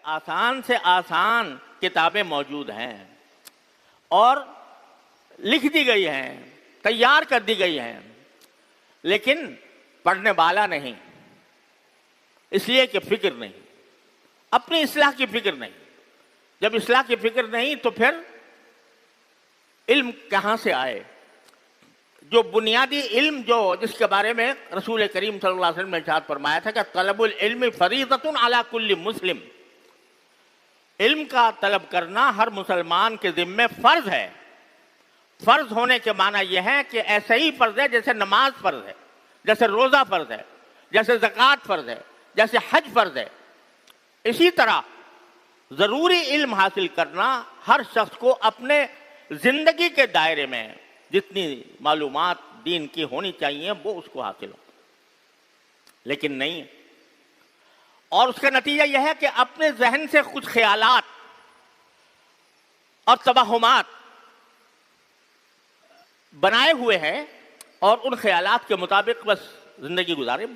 آسان سے آسان کتابیں موجود ہیں اور لکھ دی گئی ہیں، تیار کر دی گئی ہیں، لیکن پڑھنے والا نہیں، اس لیے کہ فکر نہیں، اپنی اصلاح کی فکر نہیں۔ جب اصلاح کی فکر نہیں تو پھر علم کہاں سے آئے؟ جو بنیادی علم جس کے بارے میں رسول کریم صلی اللہ علیہ وسلم نے ارشاد فرمایا تھا کہ طلب العلم فریضۃ علی کل مسلم، علم کا طلب کرنا ہر مسلمان کے ذمہ فرض ہے۔ فرض ہونے کے معنی یہ ہے کہ ایسے ہی فرض ہے جیسے نماز فرض ہے، جیسے روزہ فرض ہے، جیسے زکوٰۃ فرض ہے، جیسے حج فرض ہے۔ اسی طرح ضروری علم حاصل کرنا ہر شخص کو اپنے زندگی کے دائرے میں جتنی معلومات دین کی ہونی چاہیے وہ اس کو حاصل ہو، لیکن نہیں۔ اور اس کا نتیجہ یہ ہے کہ اپنے ذہن سے کچھ خیالات اور توہمات بنائے ہوئے ہیں اور ان خیالات کے مطابق بس زندگی گزارے۔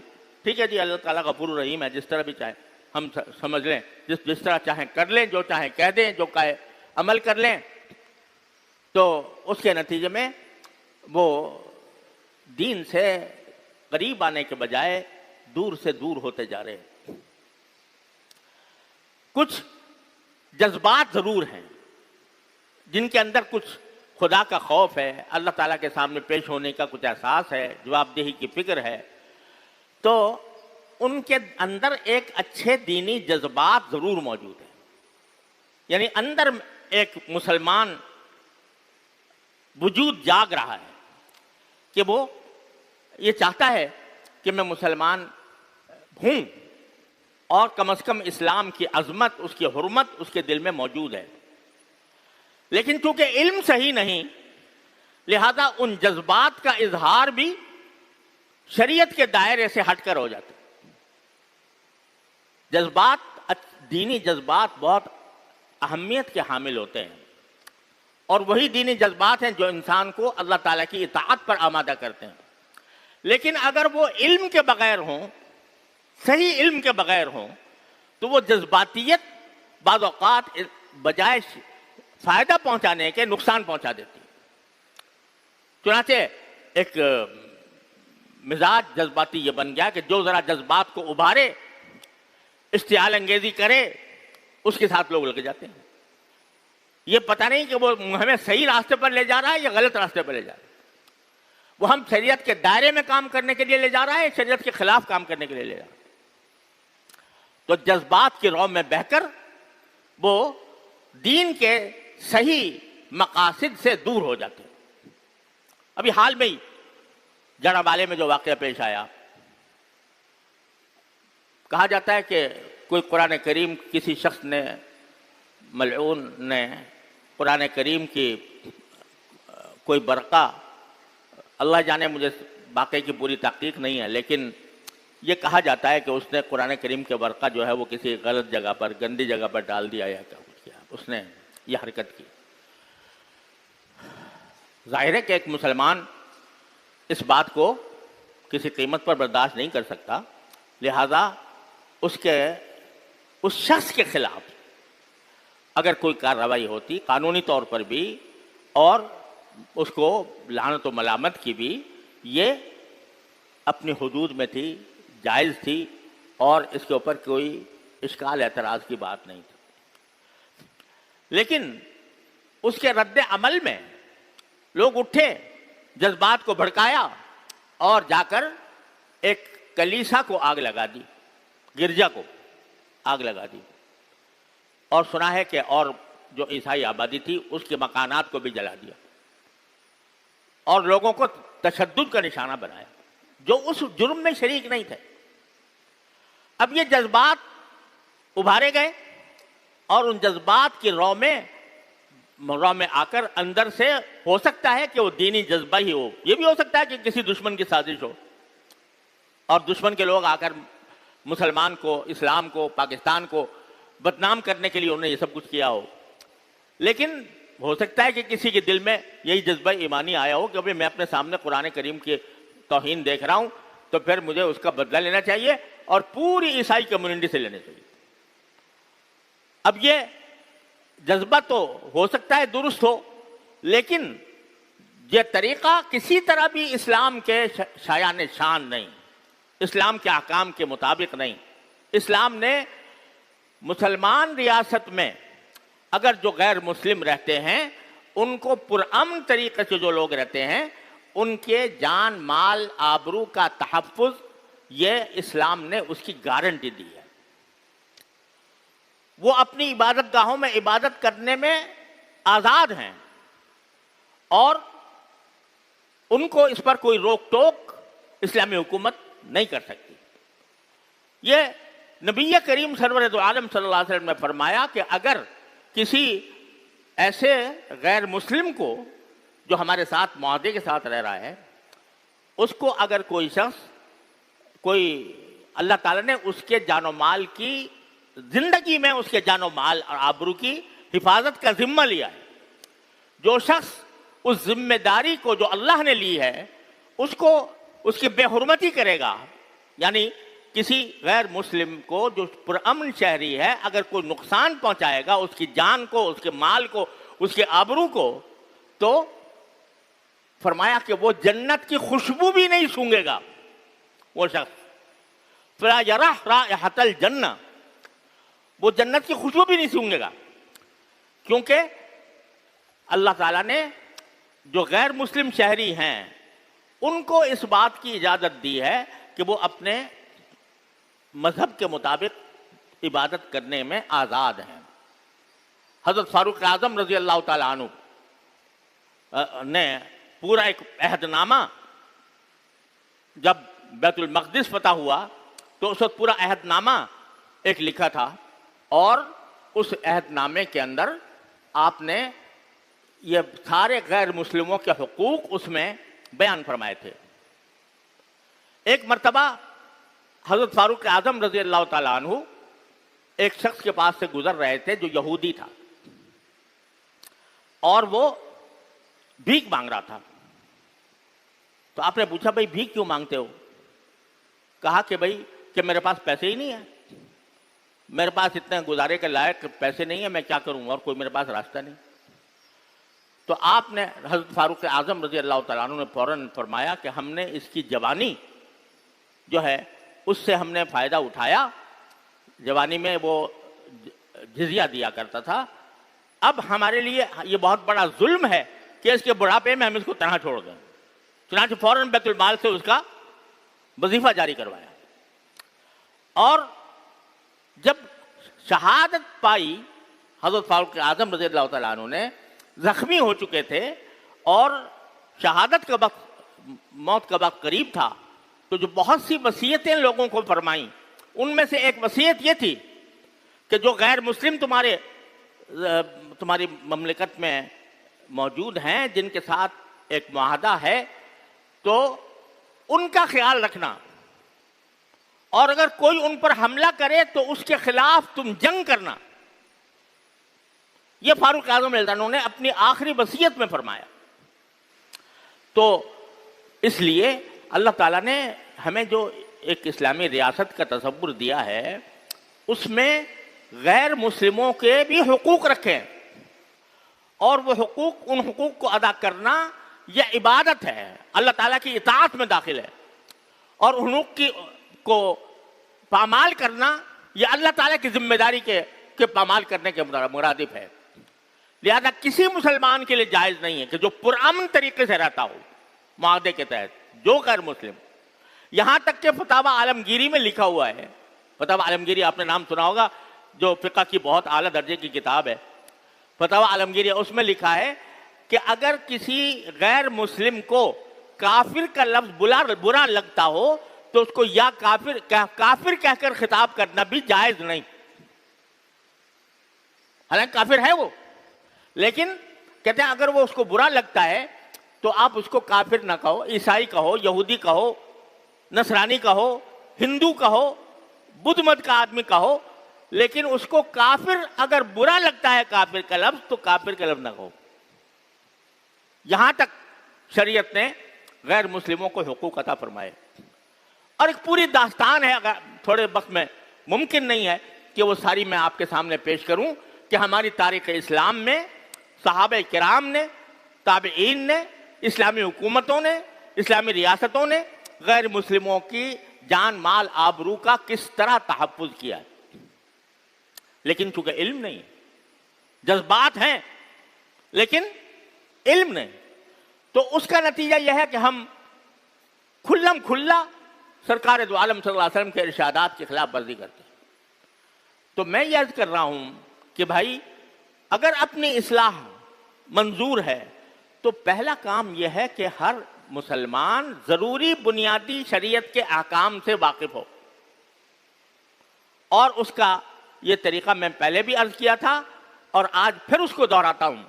ٹھیک ہے جی، اللہ تعالیٰ غفور الرحیم ہے، جس طرح بھی چاہے ہم سمجھ لیں، جس طرح چاہیں کر لیں، جو چاہیں کہہ دیں، جو کہے عمل کر لیں، تو اس کے نتیجے میں وہ دین سے قریب آنے کے بجائے دور سے دور ہوتے جا رہے ہیں۔ کچھ جذبات ضرور ہیں جن کے اندر کچھ خدا کا خوف ہے، اللہ تعالیٰ کے سامنے پیش ہونے کا کچھ احساس ہے، جواب دہی کی فکر ہے، تو ان کے اندر ایک اچھے دینی جذبات ضرور موجود ہیں۔ یعنی اندر ایک مسلمان وجود جاگ رہا ہے کہ وہ یہ چاہتا ہے کہ میں مسلمان ہوں، اور کم از کم اسلام کی عظمت، اس کی حرمت اس کے دل میں موجود ہے۔ لیکن چونکہ علم صحیح نہیں، لہذا ان جذبات کا اظہار بھی شریعت کے دائرے سے ہٹ کر ہو جاتا ہے۔ جذبات، دینی جذبات بہت اہمیت کے حامل ہوتے ہیں، اور وہی دینی جذبات ہیں جو انسان کو اللہ تعالیٰ کی اطاعت پر آمادہ کرتے ہیں۔ لیکن اگر وہ علم کے بغیر ہوں، صحیح علم کے بغیر ہوں، تو وہ جذباتیت بعض اوقات بجائے فائدہ پہنچانے کے نقصان پہنچا دیتی ہے۔ چنانچہ ایک مزاج جذباتی یہ بن گیا کہ جو ذرا جذبات کو ابھارے، اشتعال انگیزی کرے، اس کے ساتھ لوگ لگ جاتے ہیں۔ یہ پتہ نہیں کہ وہ ہمیں صحیح راستے پر لے جا رہا ہے یا غلط راستے پر لے جا رہا ہے، وہ ہم شریعت کے دائرے میں کام کرنے کے لیے لے جا رہا ہے، شریعت کے خلاف کام کرنے کے لیے لے جا رہا ہے۔ تو جذبات کی رو میں بہہ کر وہ دین کے صحیح مقاصد سے دور ہو جاتے ہیں۔ ابھی حال میں ہی جڑا والے میں جو واقعہ پیش آیا، کہا جاتا ہے کہ کوئی قرآن کریم کسی شخص نے، ملعون نے قرآن کریم کی کوئی برقع، اللہ جانے، مجھے واقعے کی پوری تحقیق نہیں ہے، لیکن یہ کہا جاتا ہے کہ اس نے قرآن کریم کے برقع جو ہے وہ کسی غلط جگہ پر، گندی جگہ پر ڈال دیا یا کیا، اس نے یہ حرکت کی۔ ظاہر ہے کہ ایک مسلمان اس بات کو کسی قیمت پر برداشت نہیں کر سکتا، لہذا اس شخص کے خلاف اگر کوئی کارروائی ہوتی قانونی طور پر بھی، اور اس کو لعنت و ملامت کی بھی، یہ اپنی حدود میں تھی، جائز تھی، اور اس کے اوپر کوئی اشکال اعتراض کی بات نہیں تھی۔ لیکن اس کے رد عمل میں لوگ اٹھے، جذبات کو بھڑکایا، اور جا کر ایک کلیسا کو آگ لگا دی، گرجا کو آگ لگا دی، اور سنا ہے کہ اور جو عیسائی آبادی تھی اس کے مکانات کو بھی جلا دیا، اور لوگوں کو تشدد کا نشانہ بنایا جو اس جرم میں شریک نہیں تھے۔ اب یہ جذبات ابھارے گئے، اور ان جذبات کی رو میں آ کر اندر سے ہو سکتا ہے کہ وہ دینی جذبہ ہی ہو، یہ بھی ہو سکتا ہے کہ کسی دشمن کی سازش ہو، اور دشمن کے لوگ آ کر مسلمان کو، اسلام کو، پاکستان کو بدنام کرنے کے لیے انہوں نے یہ سب کچھ کیا ہو۔ لیکن ہو سکتا ہے کہ کسی کے دل میں یہی جذبہ ایمانی آیا ہو کہ ابھی میں اپنے سامنے قرآن کریم کی توہین دیکھ رہا ہوں، تو پھر مجھے اس کا بدلہ لینا چاہیے، اور پوری عیسائی کمیونٹی سے لینا چاہیے۔ اب یہ جذبہ تو ہو سکتا ہے درست ہو، لیکن یہ طریقہ کسی طرح بھی اسلام کے شایان شان نہیں، اسلام کے احکام کے مطابق نہیں۔ اسلام نے مسلمان ریاست میں اگر جو غیر مسلم رہتے ہیں ان کو پرامن طریقے سے جو لوگ رہتے ہیں ان کے جان مال آبرو کا تحفظ یہ اسلام نے اس کی گارنٹی دی ہے۔ وہ اپنی عبادت گاہوں میں عبادت کرنے میں آزاد ہیں اور ان کو اس پر کوئی روک ٹوک اسلامی حکومت نہیں کر سکتی۔ یہ نبی کریم سرور دو عالم صلی اللہ علیہ وسلم نے فرمایا کہ اگر کسی ایسے غیر مسلم کو جو ہمارے ساتھ معاہدے کے ساتھ رہ رہا ہے، اس کو اگر کوئی شخص اللہ تعالیٰ نے اس کے جان و مال کی زندگی میں اس کے جان و مال اور آبرو کی حفاظت کا ذمہ لیا ہے، جو شخص اس ذمہ داری کو جو اللہ نے لی ہے اس کی بے حرمتی کرے گا، یعنی کسی غیر مسلم کو جو پرامن شہری ہے اگر کوئی نقصان پہنچائے گا اس کی جان کو، اس کے مال کو، اس کے آبرو کو، تو فرمایا کہ وہ جنت کی خوشبو بھی نہیں سونگے گا وہ شخص، فلا یرح رائحۃ الجنہ، وہ جنت کی خوشبو بھی نہیں سونگے گا، کیونکہ اللہ تعالیٰ نے جو غیر مسلم شہری ہیں ان کو اس بات کی اجازت دی ہے کہ وہ اپنے مذہب کے مطابق عبادت کرنے میں آزاد ہیں۔ حضرت فاروق اعظم رضی اللہ تعالیٰ عنہ نے پورا ایک عہد نامہ، جب بیت المقدس فتح ہوا تو اس وقت پورا عہد نامہ ایک لکھا تھا، اور اس عہد نامے کے اندر آپ نے یہ سارے غیر مسلموں کے حقوق اس میں بیان فرمائے تھے۔ ایک مرتبہ حضرت فاروق اعظم رضی اللہ تعالیٰ عنہ ایک شخص کے پاس سے گزر رہے تھے جو یہودی تھا، اور وہ بھیک مانگ رہا تھا۔ تو آپ نے پوچھا بھائی بھیک کیوں مانگتے ہو؟ کہا کہ بھائی کہ میرے پاس پیسے ہی نہیں ہیں، میرے پاس اتنے گزارے کے لائق پیسے نہیں ہیں، میں کیا کروں اور کوئی میرے پاس راستہ نہیں۔ تو آپ نے حضرت فاروق اعظم رضی اللہ تعالیٰ عنہ نے فوراً فرمایا کہ ہم نے اس کی جوانی جو ہے اس سے ہم نے فائدہ اٹھایا، جوانی میں وہ جزیہ دیا کرتا تھا، اب ہمارے لیے یہ بہت بڑا ظلم ہے کہ اس کے بڑھاپے میں ہم اس کو تنہا چھوڑ دیں۔ چنانچہ فوراً بیت المال سے اس کا وظیفہ جاری کروایا، اور جب شہادت پائی حضرت فاروق اعظم رضی اللہ تعالیٰ عنہ نے، زخمی ہو چکے تھے اور شہادت کا وقت، موت کا وقت قریب تھا، تو جو بہت سی وصیتیں لوگوں کو فرمائیں، ان میں سے ایک وصیت یہ تھی کہ جو غیر مسلم تمہاری مملکت میں موجود ہیں جن کے ساتھ ایک معاہدہ ہے تو ان کا خیال رکھنا، اور اگر کوئی ان پر حملہ کرے تو اس کے خلاف تم جنگ کرنا۔ یہ فاروق اعظم رضی اللہ عنہ نے اپنی آخری وصیت میں فرمایا۔ تو اس لیے اللہ تعالیٰ نے ہمیں جو ایک اسلامی ریاست کا تصور دیا ہے اس میں غیر مسلموں کے بھی حقوق رکھے ہیں، اور وہ حقوق، ان حقوق کو ادا کرنا یہ عبادت ہے، اللہ تعالیٰ کی اطاعت میں داخل ہے، اور حقوق کو پامال کرنا یہ اللہ تعالیٰ کی ذمہ داری کے پامال کرنے کے مرادف ہے۔ لہذا کسی مسلمان کے لیے جائز نہیں ہے کہ جو پرامن طریقے سے رہتا ہو معاہدے کے تحت، جو غیر مسلم، یہاں تک کہ فتاوی عالمگیری میں لکھا ہوا ہے، فتاوی عالمگیری آپ نے نام سنا ہوگا، جو فقہ کی بہت اعلیٰ درجے کی کتاب ہے، فتاوی عالمگیری، اس میں لکھا ہے کہ اگر کسی غیر مسلم کو کافر کا لفظ برا لگتا ہو تو اس کو یا کافر کہہ کر خطاب کرنا بھی جائز نہیں، حالانکہ کافر ہے وہ، لیکن کہتے ہیں اگر وہ اس کو برا لگتا ہے تو آپ اس کو کافر نہ کہو، عیسائی کہو، یہودی کہو، نصرانی کہو، ہندو کہو، بدھ مت کا آدمی کہو، لیکن اس کو کافر اگر برا لگتا ہے کافر کا لفظ تو کافر کا لفظ نہ کہو۔ یہاں تک شریعت نے غیر مسلموں کو حقوق عطا فرمائے، اور ایک پوری داستان ہے، اگر تھوڑے وقت میں ممکن نہیں ہے کہ وہ ساری میں آپ کے سامنے پیش کروں کہ ہماری تاریخ اسلام میں صحابہ کرام نے، تابعین نے، اسلامی حکومتوں نے، اسلامی ریاستوں نے غیر مسلموں کی جان مال آبرو کا کس طرح تحفظ کیا ہے۔ لیکن چونکہ علم نہیں، جذبات ہیں لیکن علم نہیں، تو اس کا نتیجہ یہ ہے کہ ہم کھلم کھلا سرکار دو عالم صلی اللہ علیہ وسلم کے ارشادات کی خلاف ورزی کرتے ہیں۔ تو میں یہ عرض کر رہا ہوں کہ بھائی اگر اپنی اصلاح منظور ہے تو پہلا کام یہ ہے کہ ہر مسلمان ضروری بنیادی شریعت کے احکام سے واقف ہو، اور اس کا یہ طریقہ میں پہلے بھی عرض کیا تھا اور آج پھر اس کو دہراتا ہوں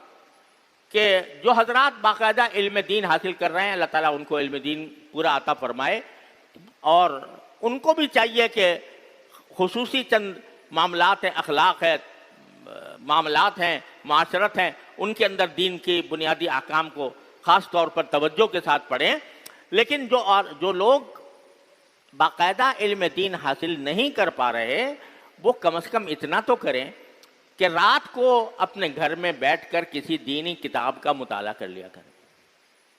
کہ جو حضرات باقاعدہ علم دین حاصل کر رہے ہیں، اللہ تعالیٰ ان کو علم دین پورا عطا فرمائے، اور ان کو بھی چاہیے کہ خصوصی چند معاملات ہیں، اخلاق ہے، معاملات ہیں، معاشرت ہیں، ان کے اندر دین کی بنیادی احکام کو خاص طور پر توجہ کے ساتھ پڑھیں۔ لیکن جو لوگ باقاعدہ علم دین حاصل نہیں کر پا رہے، وہ کم از کم اتنا تو کریں کہ رات کو اپنے گھر میں بیٹھ کر کسی دینی کتاب کا مطالعہ کر لیا کریں،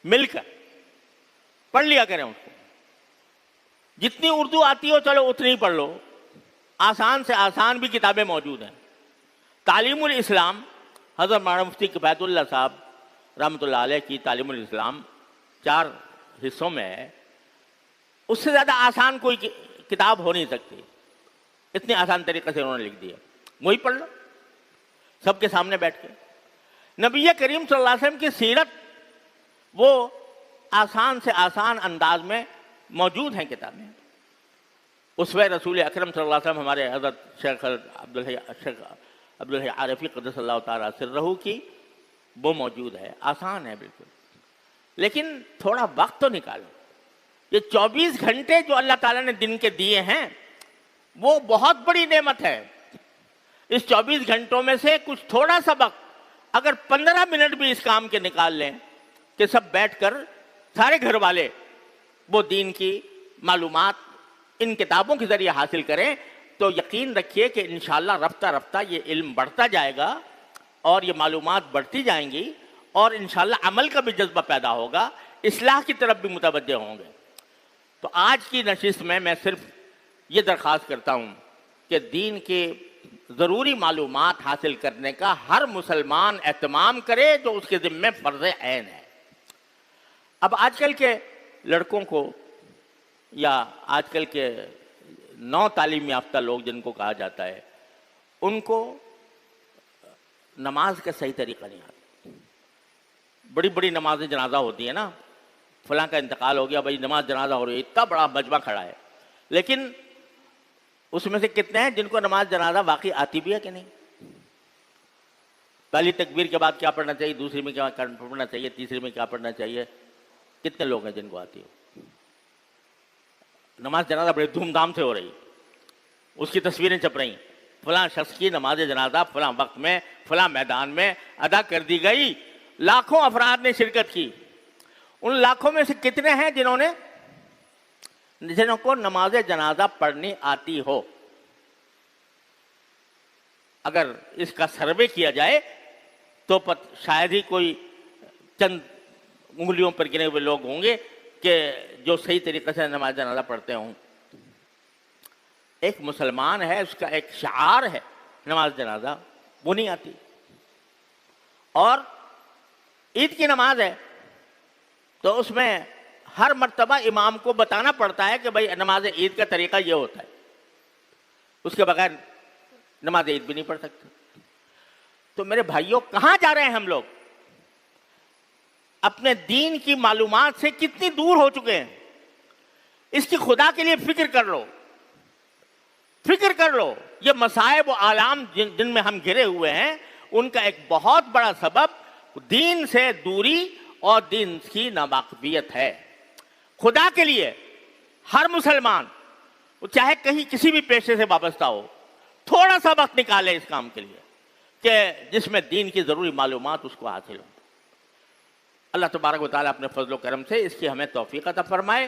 مل کر پڑھ لیا کریں اس کو۔ جتنی اردو آتی ہو چلو اتنی پڑھ لو، آسان سے آسان بھی کتابیں موجود ہیں۔ تعلیم الاسلام حضرت مولانا مفتی کفایت اللہ صاحب رحمۃ اللہ علیہ کی تعلیم الاسلام 4 حصوں میں ہے، اس سے زیادہ آسان کوئی کتاب ہو نہیں سکتی، اتنی آسان طریقے سے انہوں نے لکھ دیا، وہی پڑھ لو سب کے سامنے بیٹھ کے۔ نبی کریم صلی اللہ علیہ وسلم کی سیرت وہ آسان سے آسان انداز میں موجود ہیں کتابیں۔ اسوہ رسول اکرم صلی اللہ علیہ وسلم ہمارے حضرت شیخ عبدالحی عارفی قدس اللہ تعالیٰ سرہ کی وہ موجود ہے، آسان ہے بالکل، لیکن تھوڑا وقت تو نکالو۔ یہ 24 گھنٹے جو اللہ تعالیٰ نے دن کے دیے ہیں وہ بہت بڑی نعمت ہے۔ اس 24 گھنٹوں میں سے کچھ تھوڑا سا وقت اگر 15 منٹ بھی اس کام کے نکال لیں کہ سب بیٹھ کر سارے گھر والے وہ دین کی معلومات ان کتابوں کے ذریعے حاصل کریں، تو یقین رکھیے کہ انشاءاللہ رفتہ رفتہ یہ علم بڑھتا جائے گا اور یہ معلومات بڑھتی جائیں گی، اور انشاءاللہ عمل کا بھی جذبہ پیدا ہوگا، اصلاح کی طرف بھی متوجہ ہوں گے۔ تو آج کی نشست میں صرف یہ درخواست کرتا ہوں کہ دین کی ضروری معلومات حاصل کرنے کا ہر مسلمان اہتمام کرے جو اس کے ذمہ فرض عین ہے۔ اب آج کل کے لڑکوں کو یا آج کل کے نو تعلیم یافتہ لوگ جن کو کہا جاتا ہے، ان کو نماز کا صحیح طریقہ نہیں آتا۔ بڑی بڑی نمازیں جنازہ ہوتی ہیں نا، فلاں کا انتقال ہو گیا، بھائی نماز جنازہ ہو رہی ہے، اتنا بڑا مجمع کھڑا ہے، لیکن اس میں سے کتنے ہیں جن کو نماز جنازہ واقعی آتی بھی ہے کہ نہیں؟ پہلی تکبیر کے بعد کیا پڑھنا چاہیے، دوسری میں کیا پڑھنا چاہیے، تیسری میں کیا پڑھنا چاہیے، کتنے لوگ ہیں جن کو آتی ہے؟ نماز جنازہ بڑے دھوم دھام سے ہو رہی، اس کی تصویریں چھپ رہی، فلاں شخص کی نماز جنازہ فلاں وقت میں فلاں میدان میں ادا کر دی گئی، لاکھوں افراد نے شرکت کی۔ ان لاکھوں میں سے کتنے ہیں جنہوں کو نماز جنازہ پڑھنی آتی ہو؟ اگر اس کا سروے کیا جائے تو شاید ہی کوئی چند انگلیوں پر گنے ہوئے لوگ ہوں گے کہ جو صحیح طریقے سے نماز جنازہ پڑھتے ہوں۔ ایک مسلمان ہے، اس کا ایک شعار ہے نماز جنازہ، وہ نہیں آتی۔ اور عید کی نماز ہے تو اس میں ہر مرتبہ امام کو بتانا پڑتا ہے کہ بھائی نماز عید کا طریقہ یہ ہوتا ہے، اس کے بغیر نماز عید بھی نہیں پڑھ سکتے۔ تو میرے بھائیوں، کہاں جا رہے ہیں ہم لوگ؟ اپنے دین کی معلومات سے کتنی دور ہو چکے ہیں؟ اس کی خدا کے لیے فکر کر لو، فکر کر لو۔ یہ مصائب و آلام جن میں ہم گھرے ہوئے ہیں، ان کا ایک بہت بڑا سبب دین سے دوری اور دین کی ناواقفیت ہے۔ خدا کے لیے ہر مسلمان چاہے کہیں کسی بھی پیشے سے وابستہ ہو، تھوڑا سا وقت نکالے اس کام کے لیے کہ جس میں دین کی ضروری معلومات اس کو حاصل ہوں۔ اللہ تبارک و تعالیٰ اپنے فضل و کرم سے اس کی ہمیں توفیق عطا فرمائے،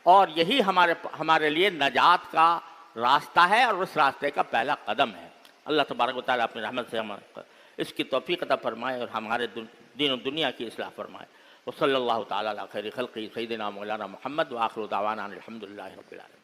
اور یہی ہمارے لیے نجات کا راستہ ہے اور اس راستے کا پہلا قدم ہے۔ اللہ تبارک و تعالیٰ اپنی رحمت سے ہم اس کی توفیق عطا فرمائے اور ہمارے دین و دنیا کی اصلاح فرمائے۔ وصلی اللہ تعالیٰ علی خیر خلقہ سیدنا مولانا محمد وآخر دعوانا الحمد للہ رب العالمین۔